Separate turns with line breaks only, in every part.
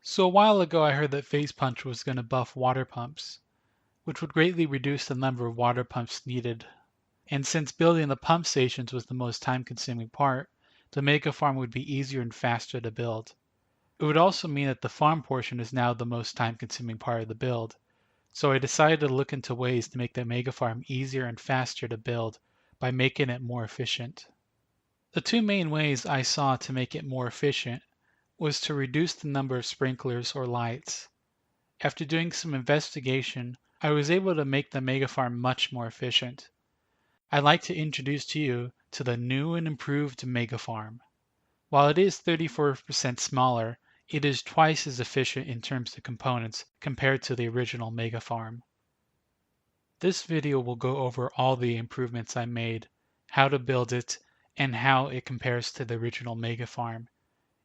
So a while ago I heard that Phase Punch was going to buff water pumps, which would greatly reduce the number of water pumps needed. And since building the pump stations was the most time-consuming part, the mega farm would be easier and faster to build. It would also mean that the farm portion is now the most time-consuming part of the build. So I decided to look into ways to make the mega farm easier and faster to build by making it more efficient. The two main ways I saw to make it more efficient was to reduce the number of sprinklers or lights. After doing some investigation, I was able to make the mega farm much more efficient. I'd like to introduce to you to the new and improved mega farm. While it is 34% smaller, it is twice as efficient in terms of components compared to the original mega farm. This video will go over all the improvements I made, how to build it, and how it compares to the original mega farm.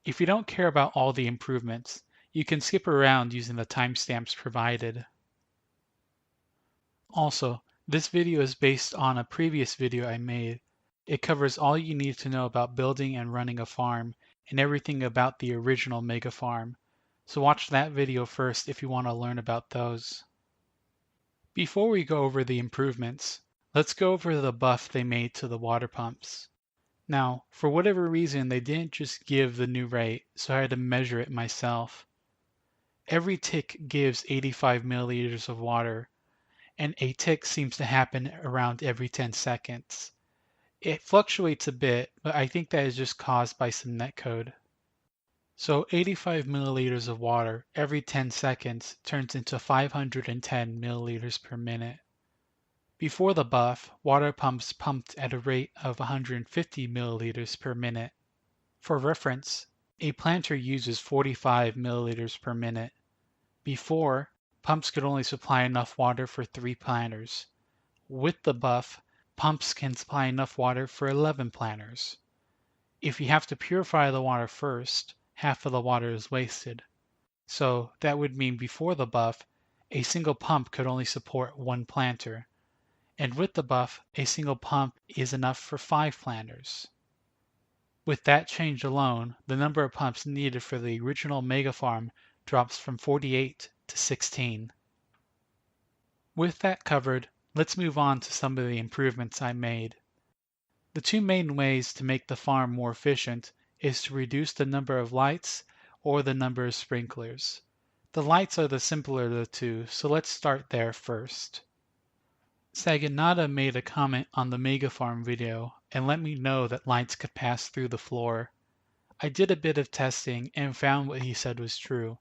If you don't care about all the improvements, you can skip around using the timestamps provided. Also, this video is based on a previous video I made. It covers all you need to know about building and running a farm and everything about the original mega farm. So watch that video first if you want to learn about those. Before we go over the improvements, let's go over the buff they made to the water pumps. Now, for whatever reason, they didn't just give the new rate, so I had to measure it myself. Every tick gives 85 milliliters of water, and a tick seems to happen around every 10 seconds. It fluctuates a bit, but I think that is just caused by some netcode. So 85 milliliters of water every 10 seconds turns into 510 milliliters per minute. Before the buff, water pumps pumped at a rate of 150 milliliters per minute. For reference, a planter uses 45 milliliters per minute. Before, pumps could only supply enough water for 3 planters. With the buff, pumps can supply enough water for 11 planters. If you have to purify the water first, half of the water is wasted. So that would mean before the buff, a single pump could only support 1 planter. And with the buff, a single pump is enough for 5 planters. With that change alone, the number of pumps needed for the original mega farm drops from 48 to 16. With that covered, let's move on to some of the improvements I made. The two main ways to make the farm more efficient is to reduce the number of lights or the number of sprinklers. The lights are the simpler of the two, so let's start there first. Saganada made a comment on the Mega Farm video and let me know that lights could pass through the floor. I did a bit of testing and found what he said was true.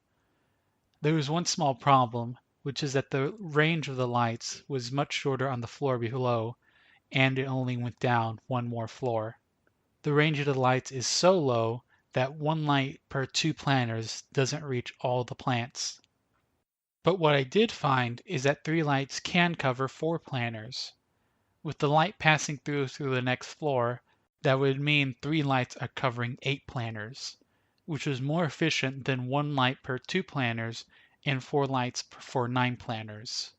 There was one small problem, which is that the range of the lights was much shorter on the floor below, and it only went down one more floor. The range of the lights is so low that 1 light per 2 planters doesn't reach all the plants. But what I did find is that 3 lights can cover 4 planters. With the light passing through the next floor, that would mean 3 lights are covering 8 planters, which is more efficient than 1 light per 2 planters and 4 lights for 9 planters.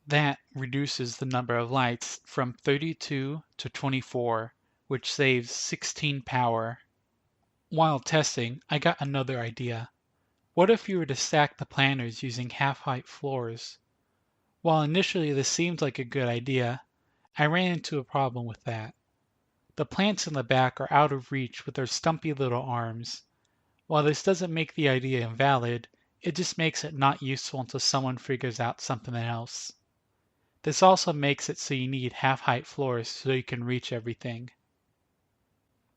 That reduces the number of lights from 32 to 24, which saves 16 power. While testing, I got another idea. What if you were to stack the planters using half-height floors? While initially this seemed like a good idea, I ran into a problem with that. The plants in the back are out of reach with their stumpy little arms. While this doesn't make the idea invalid, it just makes it not useful until someone figures out something else. This also makes it so you need half-height floors so you can reach everything.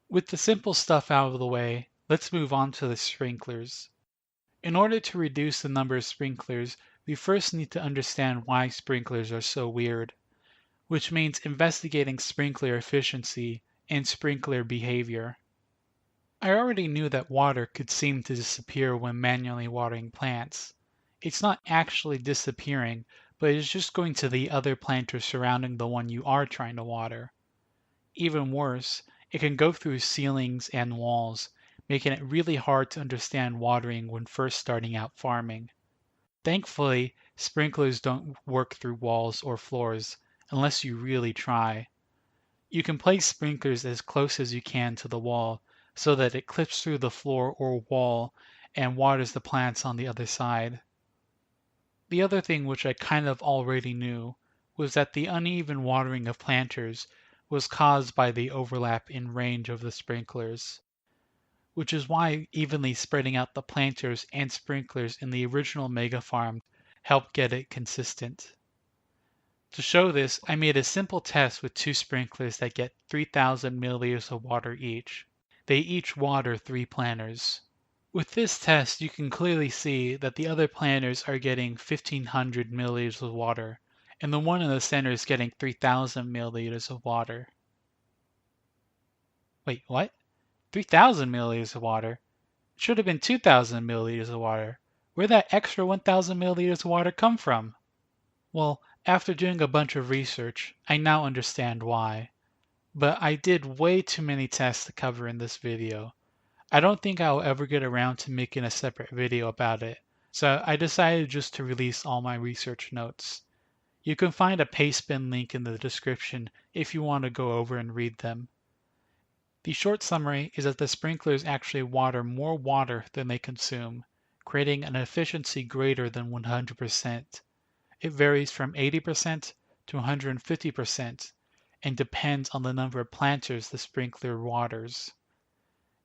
With the simple stuff out of the way, let's move on to the sprinklers. In order to reduce the number of sprinklers, we first need to understand why sprinklers are so weird, which means investigating sprinkler efficiency and sprinkler behavior. I already knew that water could seem to disappear when manually watering plants. It's not actually disappearing, but it's just going to the other planters surrounding the one you are trying to water. Even worse, it can go through ceilings and walls, making it really hard to understand watering when first starting out farming. Thankfully, sprinklers don't work through walls or floors unless you really try. You can place sprinklers as close as you can to the wall so that it clips through the floor or wall and waters the plants on the other side. The other thing which I kind of already knew was that the uneven watering of planters was caused by the overlap in range of the sprinklers, which is why evenly spreading out the planters and sprinklers in the original mega farm helped get it consistent. To show this, I made a simple test with two sprinklers that get 3,000 milliliters of water each. They each water 3 planters. With this test, you can clearly see that the other planters are getting 1,500 milliliters of water, and the one in the center is getting 3,000 milliliters of water. Wait, what? 3,000 milliliters of water? It should have been 2,000 milliliters of water. Where'd that extra 1,000 milliliters of water come from? Well, after doing a bunch of research, I now understand why. But I did way too many tests to cover in this video. I don't think I'll ever get around to making a separate video about it, so I decided just to release all my research notes. You can find a pastebin link in the description if you want to go over and read them. The short summary is that the sprinklers actually water more water than they consume, creating an efficiency greater than 100%. It varies from 80% to 150% and depends on the number of planters the sprinkler waters.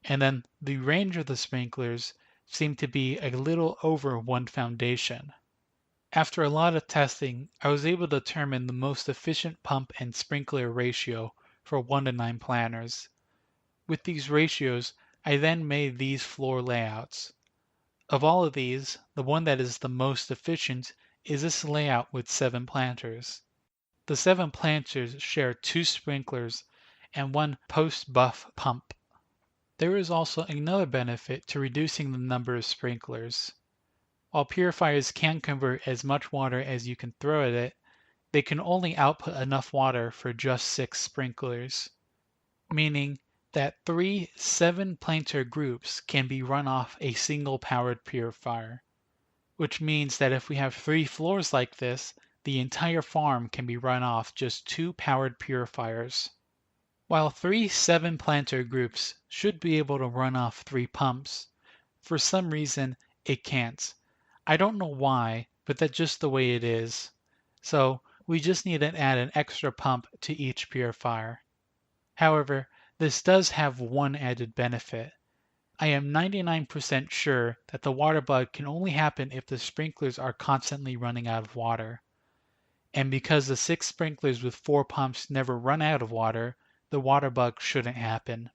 And then the range of the sprinklers seemed to be a little over 1 foundation. After a lot of testing, I was able to determine the most efficient pump and sprinkler ratio for 1 to 9 planters. With these ratios, I then made these floor layouts. Of all of these, the one that is the most efficient is this layout with 7 planters. The 7 planters share 2 sprinklers and 1 post-buff pump. There is also another benefit to reducing the number of sprinklers. While purifiers can convert as much water as you can throw at it, they can only output enough water for just 6 sprinklers, meaning that 3 7-planter groups can be run off a single powered purifier, which means that if we have 3 floors like this, the entire farm can be run off just 2 powered purifiers. While 3 7-planter groups should be able to run off 3 pumps, for some reason it can't. I don't know why, but that's just the way it is. So we just need to add an extra pump to each purifier. However, this does have one added benefit. I am 99% sure that the water bug can only happen if the sprinklers are constantly running out of water. And because the 6 sprinklers with 4 pumps never run out of water, the water bug shouldn't happen.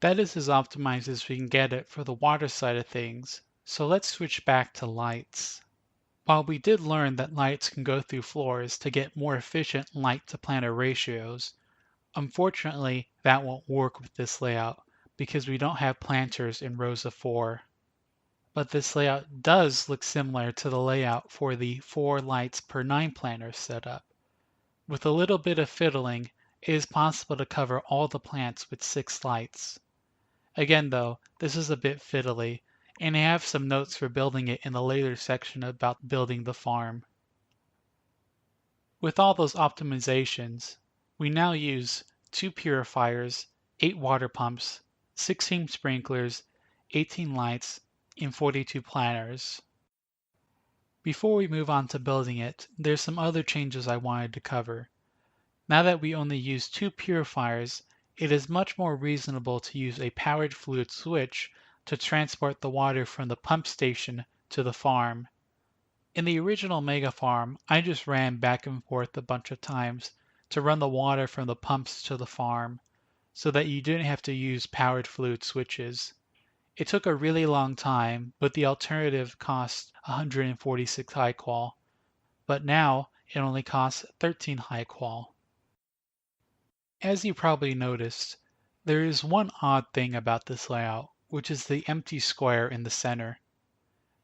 That is as optimized as we can get it for the water side of things, so let's switch back to lights. While we did learn that lights can go through floors to get more efficient light to planter ratios, unfortunately that won't work with this layout because we don't have planters in rows of 4. But this layout does look similar to the layout for the 4 lights per 9 planters setup. With a little bit of fiddling, it is possible to cover all the plants with 6 lights. Again though, this is a bit fiddly, and I have some notes for building it in the later section about building the farm. With all those optimizations, we now use 2 purifiers, 8 water pumps, 16 sprinklers, 18 lights, and 42 planters. Before we move on to building it, there's some other changes I wanted to cover. Now that we only use 2 purifiers, it is much more reasonable to use a powered fluid switch to transport the water from the pump station to the farm. In the original Mega Farm, I just ran back and forth a bunch of times to run the water from the pumps to the farm, so that you didn't have to use powered fluid switches. It took a really long time, but the alternative cost 146 high qual, but now it only costs 13 high qual. As you probably noticed, there is one odd thing about this layout, which is the empty square in the center.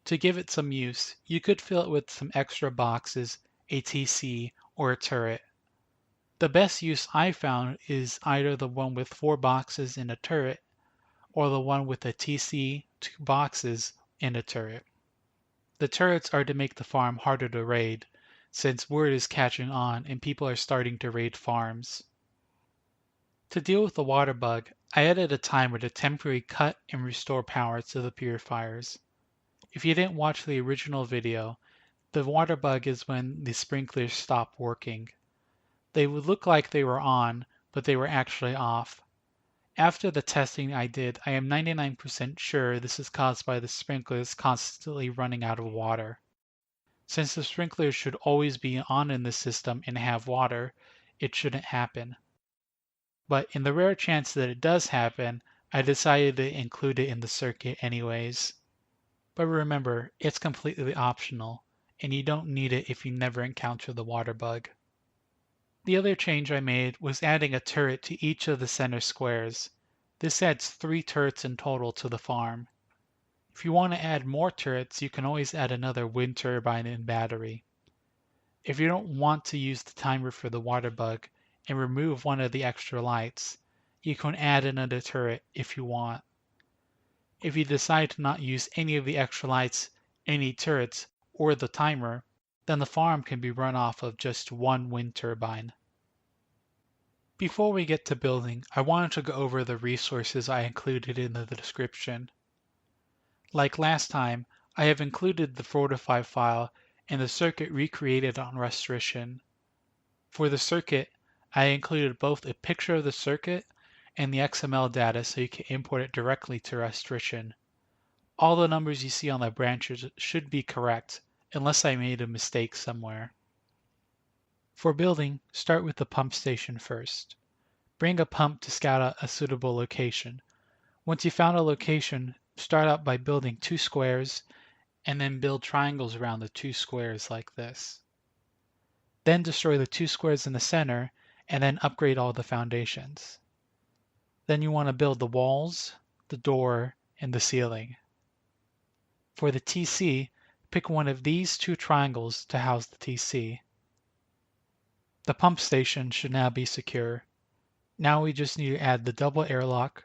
To give it some use, you could fill it with some extra boxes, a TC, or a turret. The best use I found is either the one with 4 boxes and a turret, or the one with a TC, 2 boxes, and a turret. The turrets are to make the farm harder to raid, since word is catching on and people are starting to raid farms. To deal with the water bug, I added a timer to temporarily cut and restore power to the purifiers. If you didn't watch the original video, the water bug is when the sprinklers stop working. They would look like they were on, but they were actually off. After the testing I did, I am 99% sure this is caused by the sprinklers constantly running out of water. Since the sprinklers should always be on in the system and have water, it shouldn't happen. But in the rare chance that it does happen, I decided to include it in the circuit anyways. But remember, it's completely optional, and you don't need it if you never encounter the water bug. The other change I made was adding a turret to each of the center squares. This adds 3 turrets in total to the farm. If you want to add more turrets, you can always add another wind turbine and battery. If you don't want to use the timer for the water bug and remove one of the extra lights, you can add another turret if you want. If you decide to not use any of the extra lights, any turrets, or the timer, then the farm can be run off of just one wind turbine. Before we get to building, I wanted to go over the resources I included in the description. Like last time, I have included the Fortify file and the circuit recreated on Restoration. For the circuit, I included both a picture of the circuit and the XML data so you can import it directly to Restoration. All the numbers you see on the branches should be correct, unless I made a mistake somewhere. For building, start with the pump station first. Bring a pump to scout out a suitable location. Once you found a location, start out by building 2 squares, and then build triangles around the 2 squares like this. Then destroy the 2 squares in the center, and then upgrade all the foundations. Then you want to build the walls, the door, and the ceiling. For the TC, pick one of these 2 triangles to house the TC. The pump station should now be secure. Now we just need to add the double airlock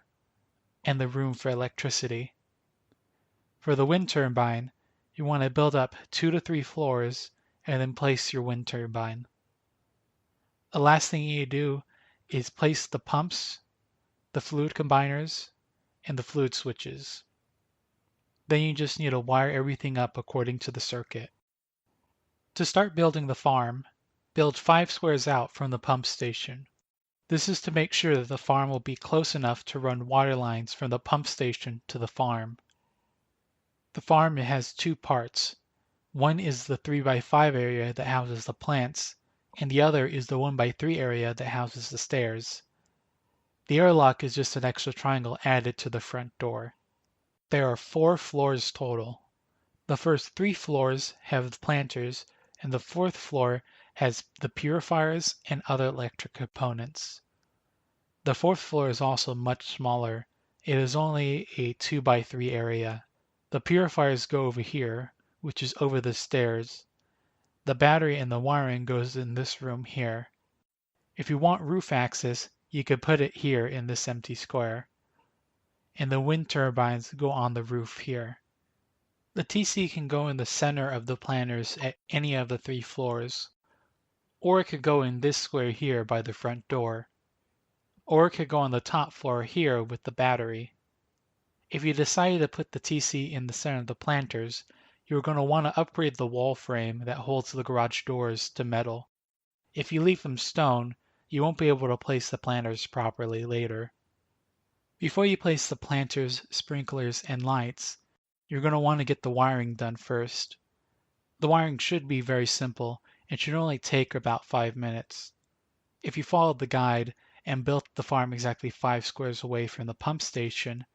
and the room for electricity. For the wind turbine, you want to build up 2 to 3 floors and then place your wind turbine. The last thing you do is place the pumps, the fluid combiners, and the fluid switches. Then you just need to wire everything up according to the circuit. To start building the farm, build 5 squares out from the pump station. This is to make sure that the farm will be close enough to run water lines from the pump station to the farm. The farm has 2 parts. One is the 3x5 area that houses the plants, and the other is the 1x3 area that houses the stairs. The airlock is just an extra triangle added to the front door. There are 4 floors total. The first 3 floors have the planters, and the 4th floor has the purifiers and other electric components. The 4th floor is also much smaller. It is only a 2x3 area. The purifiers go over here, which is over the stairs. The battery and the wiring goes in this room here. If you want roof access, you could put it here in this empty square. And the wind turbines go on the roof here. The TC can go in the center of the planters at any of the 3 floors, or it could go in this square here by the front door, or it could go on the top floor here with the battery. If you decided to put the TC in the center of the planters, you're going to want to upgrade the wall frame that holds the garage doors to metal. If you leave them stone, you won't be able to place the planters properly later. Before you place the planters, sprinklers, and lights, you're going to want to get the wiring done first. The wiring should be very simple and should only take about 5 minutes. If you followed the guide and built the farm exactly 5 squares away from the pump station,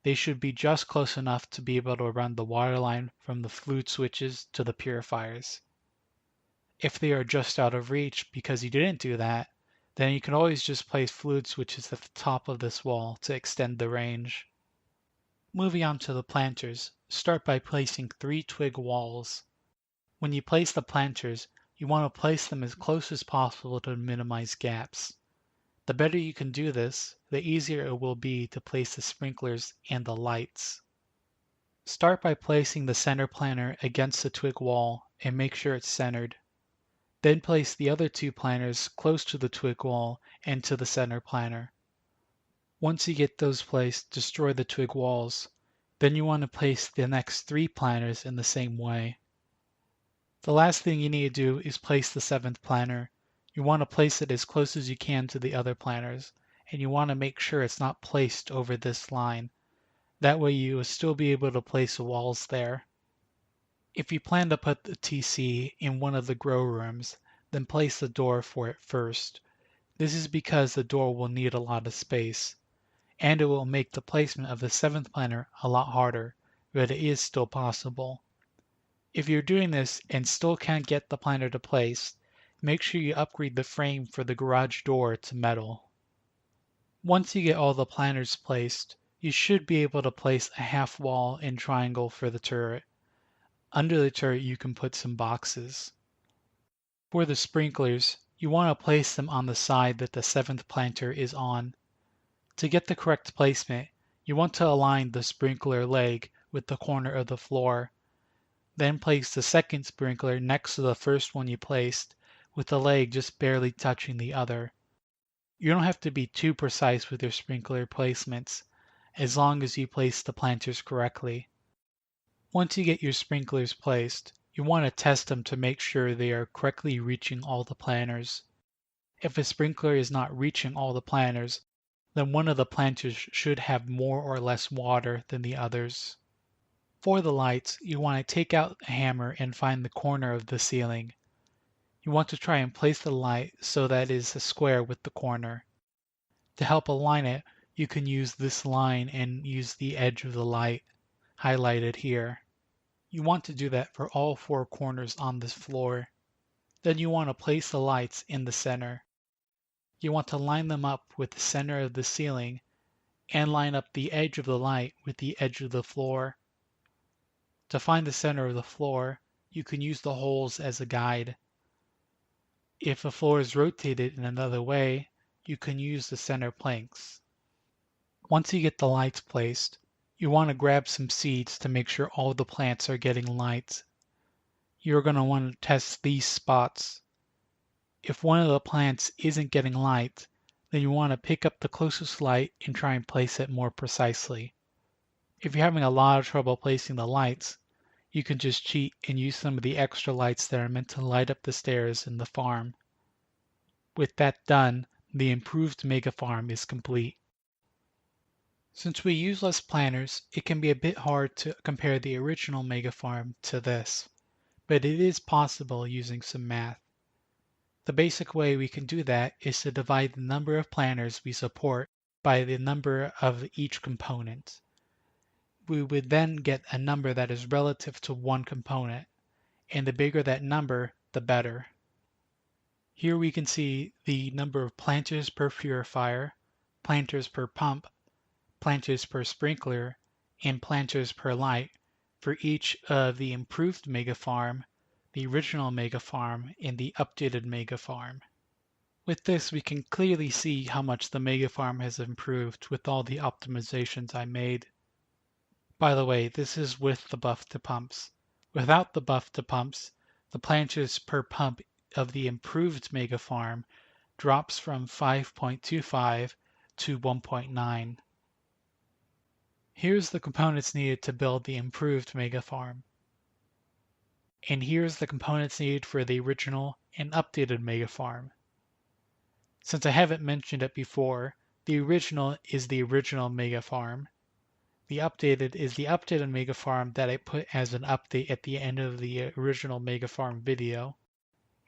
they should be just close enough to be able to run the water line from the fluid switches to the purifiers. If they are just out of reach because you didn't do that, then you can always just place fluid switches at the top of this wall to extend the range. Moving on to the planters, start by placing 3 twig walls. When you place the planters, you want to place them as close as possible to minimize gaps. The better you can do this, the easier it will be to place the sprinklers and the lights. Start by placing the center planter against the twig wall and make sure it's centered. Then place the other 2 planters close to the twig wall and to the center planter. Once you get those placed, destroy the twig walls. Then you want to place the next 3 planters in the same way. The last thing you need to do is place the 7th planter. You want to place it as close as you can to the other planters, and you want to make sure it's not placed over this line. That way you will still be able to place the walls there. If you plan to put the TC in one of the grow rooms, then place the door for it first. This is because the door will need a lot of space, and it will make the placement of the 7th planter a lot harder, but it is still possible. If you're doing this and still can't get the planter to place, make sure you upgrade the frame for the garage door to metal. Once you get all the planters placed, you should be able to place a half wall and triangle for the turret. Under the turret you can put some boxes. For the sprinklers, you want to place them on the side that the 7th planter is on. To get the correct placement, you want to align the sprinkler leg with the corner of the floor. Then place the second sprinkler next to the first one you placed, with the leg just barely touching the other. You don't have to be too precise with your sprinkler placements, as long as you place the planters correctly. Once you get your sprinklers placed, you want to test them to make sure they are correctly reaching all the planters. If a sprinkler is not reaching all the planters, then one of the planters should have more or less water than the others. For the lights, you want to take out a hammer and find the corner of the ceiling. You want to try and place the light so that it is a square with the corner. To help align it, you can use this line and use the edge of the light, highlighted here. You want to do that for all 4 corners on this floor. Then you want to place the lights in the center. You want to line them up with the center of the ceiling and line up the edge of the light with the edge of the floor. To find the center of the floor, you can use the holes as a guide. If the floor is rotated in another way, you can use the center planks. Once you get the lights placed, you want to grab some seeds to make sure all the plants are getting light. You're going to want to test these spots. If one of the plants isn't getting light, then you want to pick up the closest light and try and place it more precisely. If you're having a lot of trouble placing the lights, you can just cheat and use some of the extra lights that are meant to light up the stairs in the farm. With that done, the improved mega farm is complete. Since we use less planters, it can be a bit hard to compare the original mega farm to this, but it is possible using some math. The basic way we can do that is to divide the number of planters we support by the number of each component. We would then get a number that is relative to one component, and the bigger that number, the better. Here we can see the number of planters per purifier, planters per pump, planters per sprinkler, and planters per light for each of the improved mega farm, the original mega farm, and the updated mega farm. With this, we can clearly see how much the mega farm has improved with all the optimizations I made. By the way, this is with the buff to pumps. Without the buff to pumps, the planters per pump of the improved mega farm drops from 5.25 to 1.9. Here's the components needed to build the improved mega farm. And here's the components needed for the original and updated mega farm. Since I haven't mentioned it before, the original is the original mega farm. The updated is the updated mega farm that I put as an update at the end of the original mega farm video.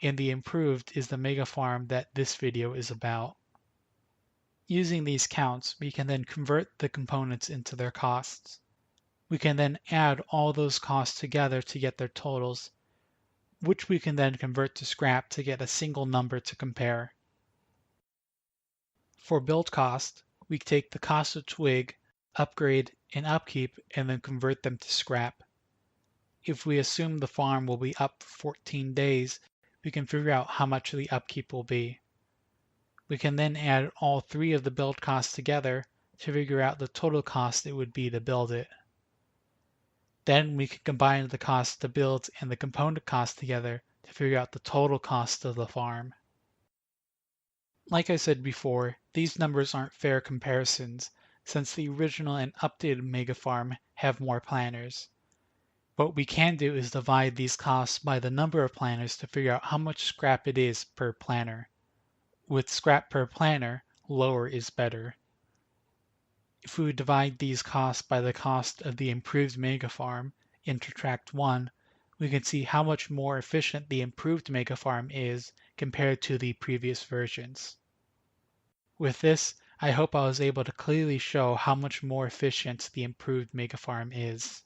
And the improved is the mega farm that this video is about. Using these counts, we can then convert the components into their costs. We can then add all those costs together to get their totals, which we can then convert to scrap to get a single number to compare. For build cost, we take the cost of twig, upgrade, and upkeep and then convert them to scrap. If we assume the farm will be up for 14 days, we can figure out how much the upkeep will be. We can then add all 3 of the build costs together to figure out the total cost it would be to build it. Then we can combine the cost to build and the component cost together to figure out the total cost of the farm. Like I said before, these numbers aren't fair comparisons since the original and updated Mega Farm have more planners. What we can do is divide these costs by the number of planners to figure out how much scrap it is per planner. With scrap per planner, lower is better. If we divide these costs by the cost of the improved Mega Farm in Tract 1, we can see how much more efficient the improved Mega Farm is compared to the previous versions. With this, I hope I was able to clearly show how much more efficient the improved Mega Farm is.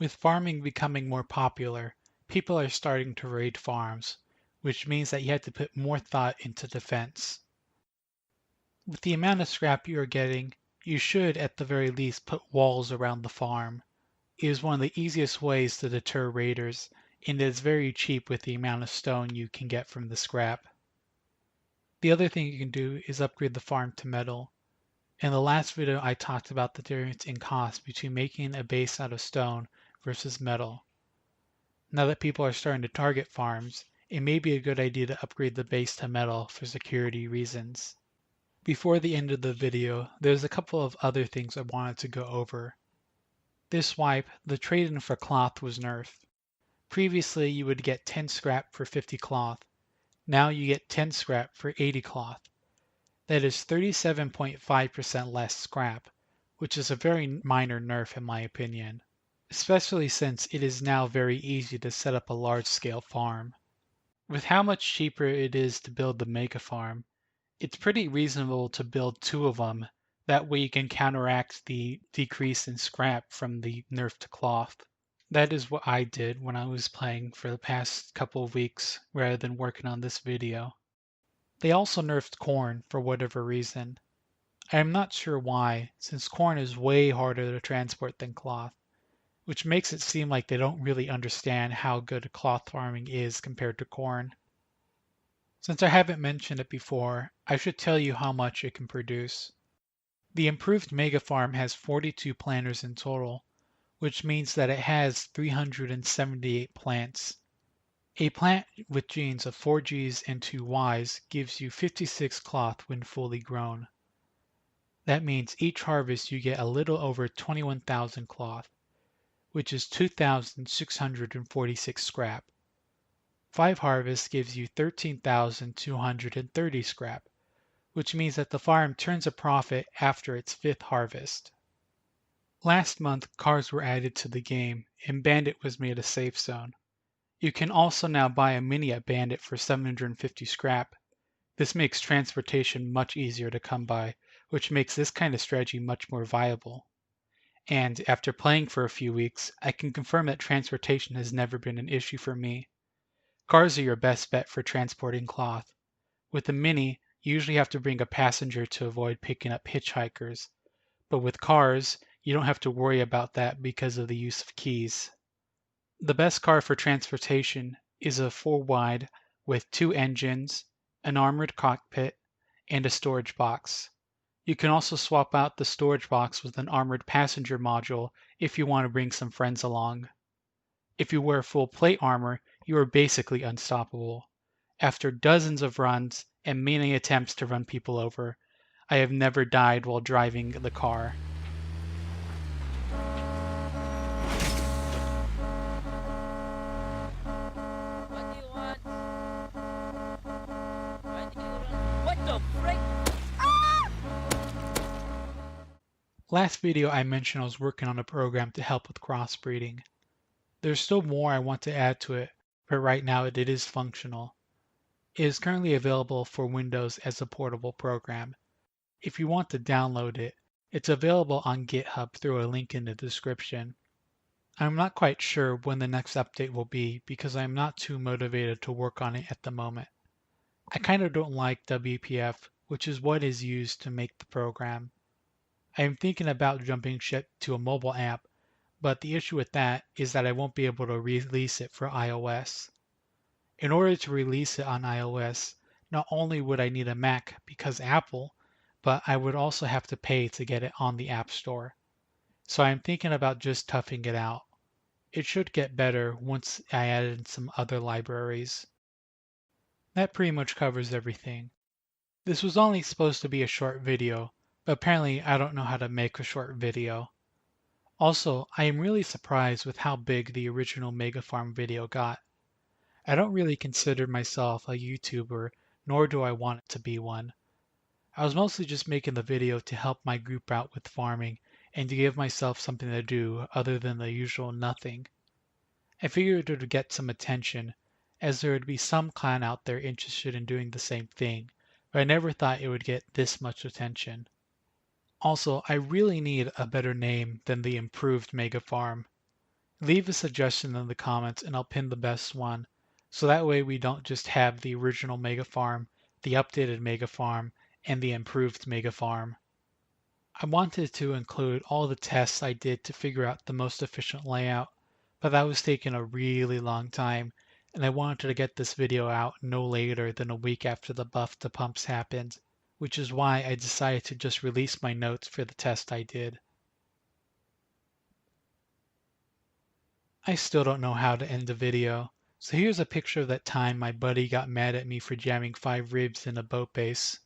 With farming becoming more popular, people are starting to raid farms, which means that you have to put more thought into defense. With the amount of scrap you are getting, you should at the very least put walls around the farm. It is one of the easiest ways to deter raiders, and it is very cheap with the amount of stone you can get from the scrap. The other thing you can do is upgrade the farm to metal. In the last video I talked about the difference in cost between making a base out of stone versus metal. Now that people are starting to target farms, it may be a good idea to upgrade the base to metal for security reasons. Before the end of the video, there's a couple of other things I wanted to go over. This wipe, the trade-in for cloth was nerfed. Previously, you would get 10 scrap for 50 cloth. Now you get 10 scrap for 80 cloth. That is 37.5% less scrap, which is a very minor nerf in my opinion, especially since it is now very easy to set up a large-scale farm. With how much cheaper it is to build the Mega Farm, it's pretty reasonable to build 2 of them. That way you can counteract the decrease in scrap from the nerf to cloth. That is what I did when I was playing for the past couple of weeks rather than working on this video. They also nerfed corn for whatever reason. I am not sure why, since corn is way harder to transport than cloth, which makes it seem like they don't really understand how good cloth farming is compared to corn. Since I haven't mentioned it before, I should tell you how much it can produce. The improved Mega Farm has 42 planters in total, which means that it has 378 plants. A plant with genes of 4Gs and 2Ys gives you 56 cloth when fully grown. That means each harvest you get a little over 21,000 cloth, which is 2,646 scrap. 5 harvests gives you 13,230 scrap, which means that the farm turns a profit after its 5th harvest. Last month, cars were added to the game, and Bandit was made a safe zone. You can also now buy a mini at Bandit for 750 scrap. This makes transportation much easier to come by, which makes this kind of strategy much more viable. And after playing for a few weeks, I can confirm that transportation has never been an issue for me. Cars are your best bet for transporting cloth. With the Mini, you usually have to bring a passenger to avoid picking up hitchhikers. But with cars, you don't have to worry about that because of the use of keys. The best car for transportation is a 4-wide with 2 engines, an armored cockpit, and a storage box. You can also swap out the storage box with an armored passenger module if you want to bring some friends along. If you wear full plate armor, you are basically unstoppable. After dozens of runs and many attempts to run people over, I have never died while driving the car.
What do you want? Why do you run? What the frick?
Last video I mentioned I was working on a program to help with crossbreeding. There's still more I want to add to it, but right now it is functional. It is currently available for Windows as a portable program. If you want to download it, it's available on GitHub through a link in the description. I'm not quite sure when the next update will be because I'm not too motivated to work on it at the moment. I kind of don't like WPF, which is what is used to make the program. I am thinking about jumping ship to a mobile app, but the issue with that is that I won't be able to release it for iOS. In order to release it on iOS, not only would I need a Mac because Apple, but I would also have to pay to get it on the App Store. So I'm thinking about just toughing it out. It should get better once I add in some other libraries. That pretty much covers everything. This was only supposed to be a short video, but apparently I don't know how to make a short video. Also, I am really surprised with how big the original Mega Farm video got. I don't really consider myself a YouTuber, nor do I want to be one. I was mostly just making the video to help my group out with farming and to give myself something to do other than the usual nothing. I figured it would get some attention, as there would be some clan out there interested in doing the same thing, but I never thought it would get this much attention. Also, I really need a better name than the improved Mega Farm. Leave a suggestion in the comments and I'll pin the best one, so that way we don't just have the original Mega Farm, the updated Mega Farm, and the improved Mega Farm. I wanted to include all the tests I did to figure out the most efficient layout, but that was taking a really long time, and I wanted to get this video out no later than a week after the buff to pumps happened, which is why I decided to just release my notes for the test I did. I still don't know how to end the video, so here's a picture of that time my buddy got mad at me for jamming 5 ribs in a boat base.